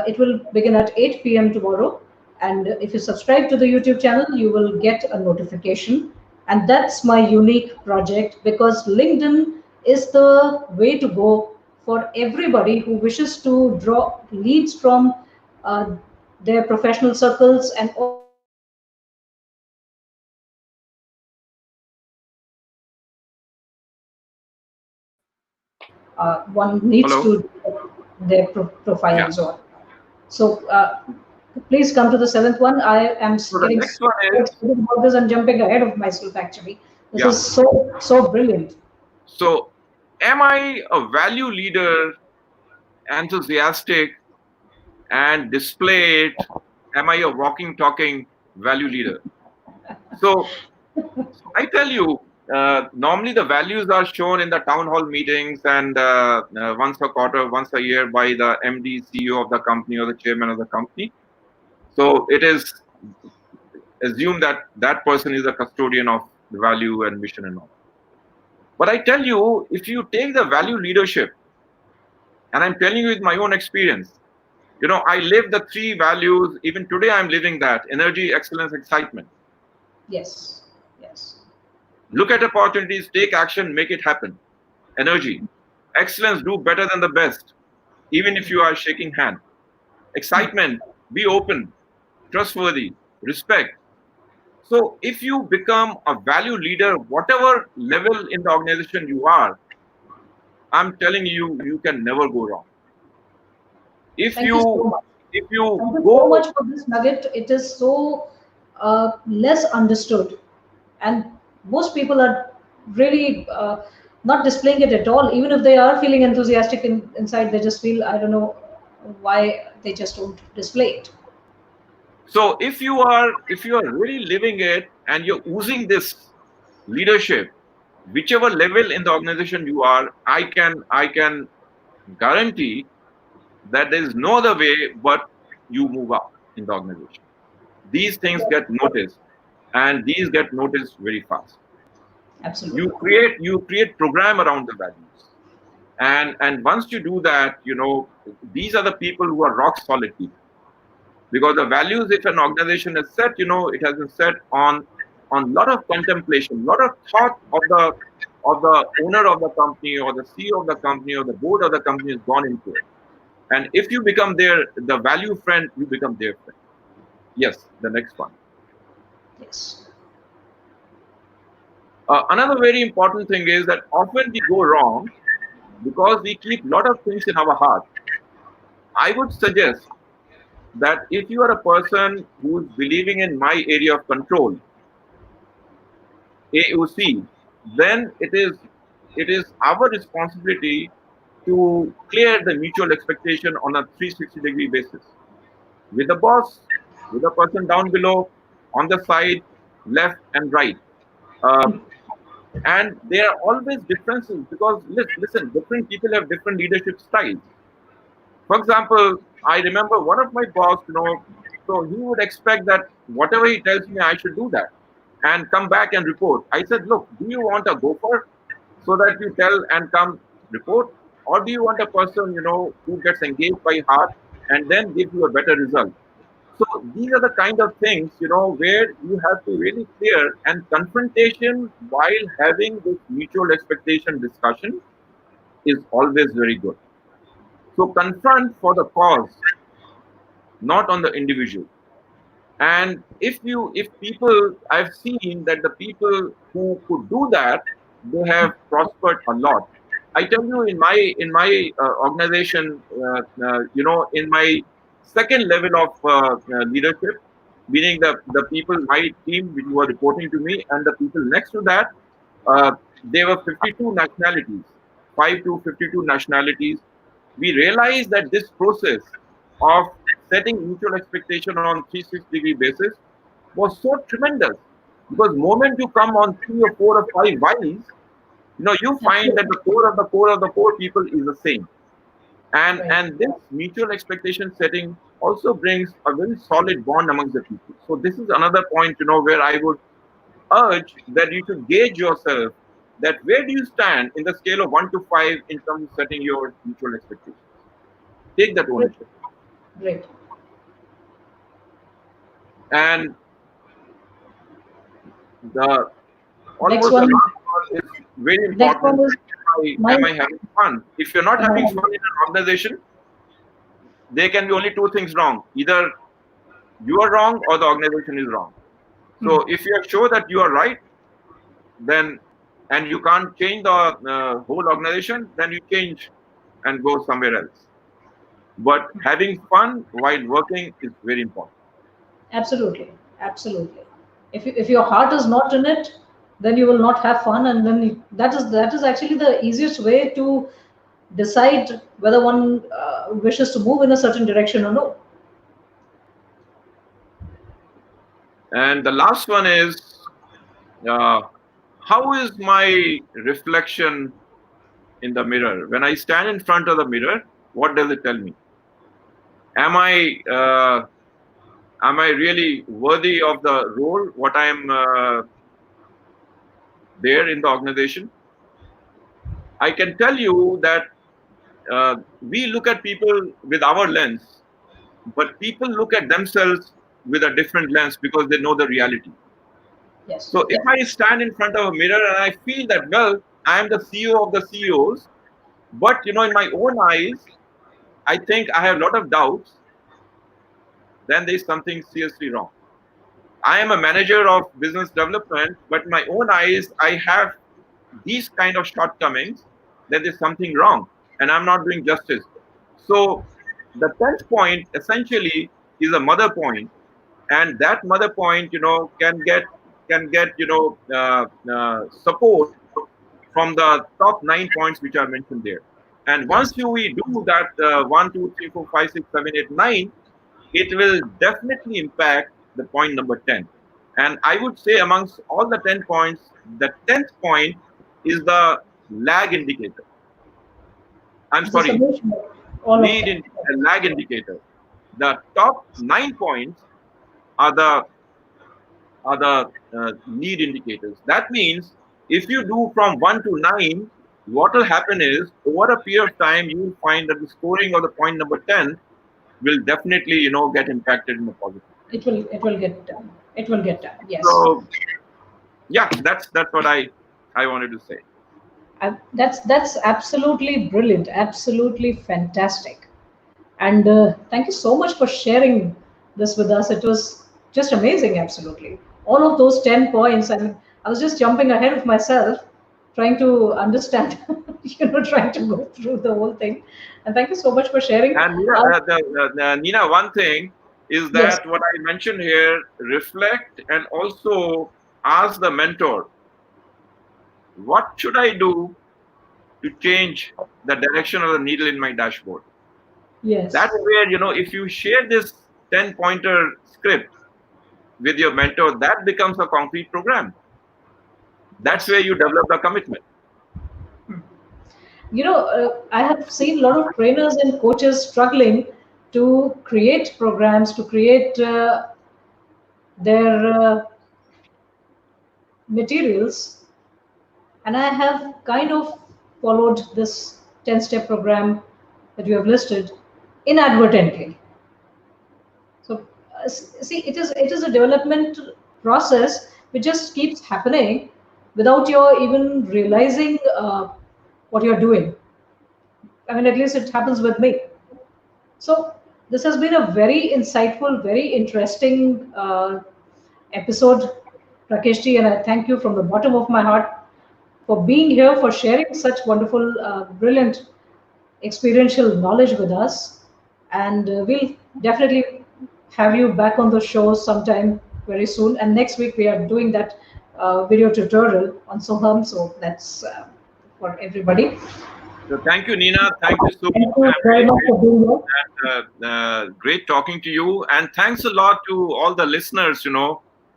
it will begin at 8 p.m. tomorrow. And if you subscribe to the YouTube channel, you will get a notification. And that's my unique project because LinkedIn is the way to go for everybody who wishes to draw leads from uh, their professional circles and also connect with people who are interested in the same field that one needs
Hello?
to their
Yeah.
profiles on. So please come to the seventh one. I am
So the
getting
next
so
one is,
excited about this and jumping ahead of myself. Actually, this
yeah.
is so brilliant.
So am I a value leader, enthusiastic, and display it? Am I a walking, talking value leader? So I tell you, normally the values are shown in the town hall meetings and once a quarter, once a year by the MD, CEO of the company or the chairman of the company. So it is assumed that that person is a custodian of the value and mission and all. But I tell you, if you take the value leadership, and I'm telling you with my own experience, I live the three values. Even today, I'm living that: energy, excellence, excitement.
Yes, yes,
Look at opportunities, take action, make it happen. Energy, excellence, do better than the best, even if you are shaking hand. Excitement, be open, trustworthy, respect. So if you become a value leader, whatever level in the organization you are, I'm telling you, you can never go wrong. If
thank you so
you
much.
if you
Thank you so
go,
much for this nugget. It is so less understood, and most people are really not displaying it at all. Even if they are feeling enthusiastic inside, they just feel, I don't know why they just don't display it.
so if you are really living it and you're oozing this leadership, whichever level in the organization you are, I can guarantee that there is no other way but you move up in the organization. These things get noticed, and these get noticed very fast.
Absolutely.
You create program around the values, and once you do that, these are the people who are rock solid people, because the values, if an organization has set, it has been set on lot of contemplation, lot of thought of the owner of the company, or the CEO of the company, or the board of the company has gone into it. And if you become the value friend, you become their friend. Yes, the next one.
Yes.
Another very important thing is that often we go wrong because we keep a lot of things in our heart. I would suggest that if you are a person who is believing in my area of control, AOC, then it is our responsibility to clear the mutual expectation on a 360-degree basis with the boss, with the person down below, on the side, left and right. Uh, and there are always differences because listen, different people have different leadership styles. For example, I remember one of my boss, so he would expect that whatever he tells me, I should do that and come back and report. I said, look, do you want a gopher so that you tell and come report? Or do you want a person, who gets engaged by heart and then gives you a better result? So these are the kind of things, where you have to really clear, and confrontation while having this mutual expectation discussion is always very good. So confront for the cause, not on the individual. And if people, I've seen that the people who could do that, they have prospered a lot. I tell you, in my organization, in my second level of leadership, meaning the people, my team which were reporting to me, and the people next to that, uh, there were 52 nationalities, 5 to 52 nationalities. We realized that this process of setting mutual expectation on 360-degree basis was so tremendous, because moment you come on 3 or 4 or 5 whys, you find that
Absolutely.
the core of the core of the core people is the same. and
Right.
and this mutual expectation setting also brings a very solid bond amongst the people. So this is another point, where I would urge that you should gauge yourself, that where do you stand in the scale of 1 to 5 in terms of setting your mutual expectations. Take that
Great.
ownership.
Great.
And the
Next
almost the
one.
last one is very
Next one
important.
is
Am
my.
I having fun? If you're not having fun in an organization, there can be only two things wrong: either you are wrong or the organization is wrong.
Hmm.
So if you are sure that you are right, then, and you can't change the whole organization, then you change and go somewhere else. But having fun while working is very important.
Absolutely, absolutely. If your heart is not in it, then you will not have fun, and then that is actually the easiest way to decide whether one wishes to move in a certain direction or no.
And the last one is, uh, how is my reflection in the mirror? When I stand in front of the mirror, what does it tell me? Am I really worthy of the role? What I am there in the organization? I can tell you that we look at people with our lens, but people look at themselves with a different lens because they know the reality.
Yes.
So if I stand in front of a mirror and I feel that, well, I am the CEO of the CEOs, but in my own eyes, I think I have a lot of doubts, then there is something seriously wrong. I am a manager of business development, but in my own eyes, I have these kind of shortcomings, then there's something wrong and I'm not doing justice. So the 10th point essentially is a mother point, and that mother point, can get support from the top 9 points which are mentioned there. And once
Yes.
we do that, 1, 2, 3, 4, 5, 6, 7, 8, 9, it will definitely impact the point number 10. And I would say amongst all the 10 points, the 10th point is the lag indicator. I'm
It's a
sorry,
summation of all of them.
lag indicator. The top 9 points are the lead indicators. That means if you do from 1 to 9, what will happen is over a period of time, you will find that the scoring of the point number 10 will definitely, get impacted in a positive way.
It will get done. It will get done. Yes.
So yeah, that's what I wanted to say.
That's absolutely brilliant. Absolutely fantastic. And thank you so much for sharing this with us. It was just amazing, absolutely. All of those 10 points, I mean, I was just jumping ahead of myself, trying to understand, trying to go through the whole thing. And thank you so much for sharing.
And Nina, Nina, one thing is
Yes,
that what I mentioned here, reflect and also ask the mentor, what should I do to change the direction of the needle in my dashboard? That's
yes,
where, if you share this 10 pointer script with your mentor, that becomes a concrete program. That's
yes.
where you develop the commitment.
I have seen a lot of trainers and coaches struggling to create programs, to create their materials, and I have kind of followed this 10-step program that you have listed inadvertently. So, see, it is a development process which just keeps happening without your even realizing what you're doing. I mean, at least it happens with me. So, this has been a very insightful, very interesting episode, Rakeshji, and I thank you from the bottom of my heart for being here, for sharing such wonderful, brilliant experiential knowledge with us. And we'll definitely have you back on the show sometime very soon. And next week, we are doing that video tutorial on Soham. So that's for everybody.
So thank you, Nina. Thank you so
Thank
much.
you
I'm
very
really
much for
grateful
being here.
and great talking to you. And thanks a lot to all the listeners,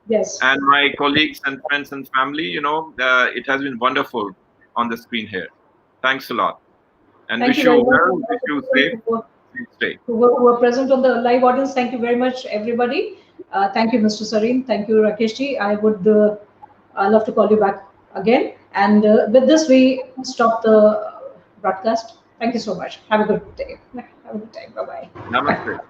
Yes.
and my colleagues and friends and family. It has been wonderful on the screen here. Thanks a lot. And
Thank
wish
you
you
very much.
well,
And all
wish
the
you
people
safe, stay.
who were present on the live audience. Thank you very much, everybody. Thank you, Mr. Sarin. Thank you, Rakeshji. I would love to call you back again. And with this, we stop the broadcast. Thank you so much. Have a good day. Have a good time. Bye bye.
Namaste.